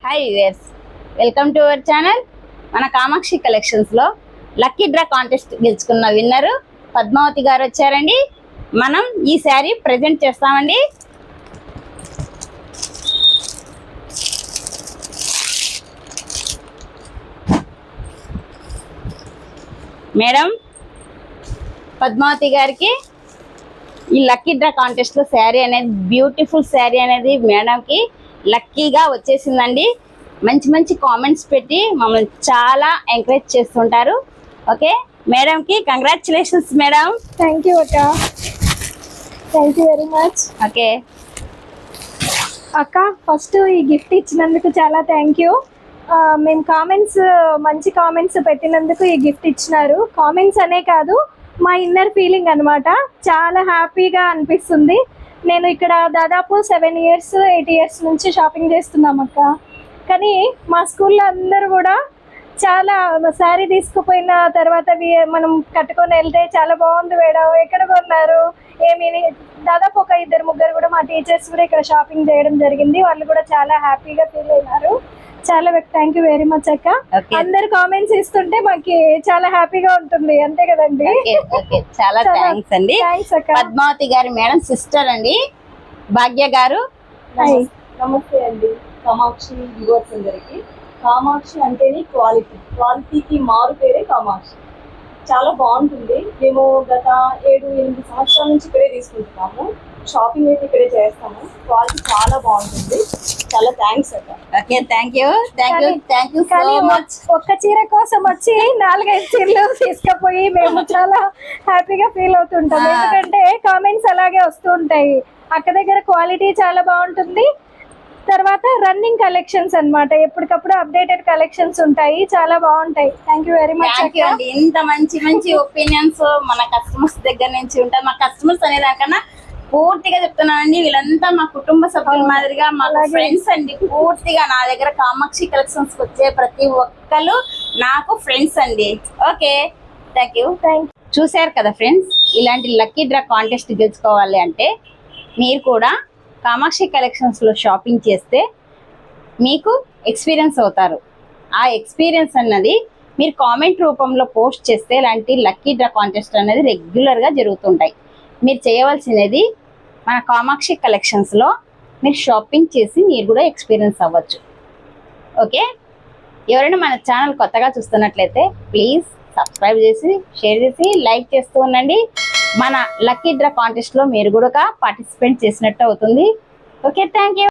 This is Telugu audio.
Hi viewers, welcome to our channel. మన కామాక్షి కలెక్షన్స్ లో లక్కీ డ్రా కాంటెస్ట్ గెలుచుకున్న విన్నర్ పద్మావతి గారు వచ్చారండి. మనం ఈ శారీ ప్రెజెంట్ చేస్తామండి. మేడం పద్మావతి గారికి ఈ లక్కీ డ్రా కాంటెస్ట్ లో శారీ అనేది బ్యూటిఫుల్ శారీ అనేది మేడంకి లక్కీగా వచ్చేసిందండి. మంచి మంచి కామెంట్స్ పెట్టి మమ్మల్ని చాలా ఎంకరేజ్ చేస్తుంటారు. ఓకే మేడంకి కంగ్రాచులేషన్స్ మేడం. థ్యాంక్ యూ అక్క, thank you very much. Okay అక్క, ఫస్ట్ ఈ గిఫ్ట్ ఇచ్చినందుకు చాలా థ్యాంక్ యూ. మేము మంచి కామెంట్స్ పెట్టినందుకు ఈ గిఫ్ట్ ఇచ్చినారు. కామెంట్స్ అనే కాదు, మా ఇన్నర్ ఫీలింగ్ అనమాట. చాలా హ్యాపీగా అనిపిస్తుంది. నేను ఇక్కడ దాదాపు 7 years 8 years నుంచి షాపింగ్ చేస్తున్నాం అక్క. కానీ మా స్కూల్లో అందరూ కూడా చాలా శారీ తీసుకుపోయిన తర్వాత మనం కట్టుకొని వెళ్తే చాలా బాగుంది మేడం, ఎక్కడ కొన్నారు ఏమి, దాదాపు ఒక 2-3 కూడా మా టీచర్స్ కూడా ఇక్కడ షాపింగ్ చేయడం జరిగింది. వాళ్ళు కూడా చాలా హ్యాపీగా ఫీల్ అయినారు. చాలా థ్యాంక్ యూ వెరీ మచ్ అక్క. అందరు కామెంట్స్ ఇస్తుంటే మాకు చాలా హ్యాపీగా ఉంటుంది, అంతే కదండి. చాలా థ్యాంక్స్ అండి. పద్మావతి గారి మేడం సిస్టర్ అండి భాగ్య గారు. నమస్తే అండి. కామాక్షి వ్యూవర్స్ అందరికి, కామాక్షి అంటేనే క్వాలిటీకి మారు పేరే కామాక్షి. చాలా బాగుంటుంది. మేము గత 7-8 సంవత్సరాల నుంచి ఇక్కడే తీసుకుంటున్నాము. షాపింగ్ అయితే ఇక్కడే చేస్తాము. క్వాలిటీ చాలా బాగుంటుంది. చాలా థ్యాంక్స్ అక్క. Okay thank you so much. ఒక్క చీర కోసం వచ్చి 4-5 చీరలు తీసుకుపోయి మేము చాలా హ్యాపీగా ఫీల్ అవుతుంటాం. ఎందుకంటే కామెంట్స్ అలాగే వస్తూ ఉంటాయి. అక్క దగ్గర క్వాలిటీ చాలా బాగుంటుంది. తర్వాత రన్నింగ్ కలెక్షన్స్ అన్నమాట, ఎప్పటికప్పుడు అప్డేటెడ్ కలెక్షన్స్ ఉంటాయి, చాలా బాగుంటాయి. థ్యాంక్ యూ వెరీ మచ్ అండి. ఇంత మంచి మంచి ఒపీనియన్స్ మన కస్టమర్స్ దగ్గర నుంచి ఉంటాయి. మా కస్టమర్స్ అనే దానికన్నా పూర్తిగా చెప్తున్నానండి, వీళ్ళంతా మా కుటుంబ సభ్యుల మాదిరిగా మా ఫ్రెండ్స్ అండి. పూర్తిగా నా దగ్గర కామాక్షి కలెక్షన్స్ వచ్చే ప్రతి ఒక్కరు నాకు ఫ్రెండ్స్ అండి. Okay thank you. చూసారు కదా ఫ్రెండ్స్, ఇలాంటి లక్కీ డ్రా కాంటెస్ట్ గెలుచుకోవాలి అంటే మీరు కూడా కామాక్షి కలెక్షన్స్లో షాపింగ్ చేస్తే మీకు ఎక్స్పీరియన్స్ అవుతారు. ఆ ఎక్స్పీరియన్స్ అన్నది మీరు కామెంట్ రూపంలో పోస్ట్ చేస్తే ఇలాంటి లక్కీ డ్రా కాంటెస్ట్ అనేది రెగ్యులర్గా జరుగుతుంటాయి. మీరు చేయవలసినది మన కామాక్షి కలెక్షన్స్లో మీరు షాపింగ్ చేసి మీరు కూడా ఎక్స్పీరియన్స్ అవ్వచ్చు. ఓకే, ఎవరైనా మన ఛానల్ కొత్తగా చూస్తున్నట్లయితే ప్లీజ్ సబ్స్క్రైబ్ చేసి, షేర్ చేసి, లైక్ చేస్తూ ఉండండి. మన లక్కీ డ్రా కాంటెస్ట్లో మీరు కూడా పార్టిసిపేట్ చేసినట్టు అవుతుంది. Okay thank you.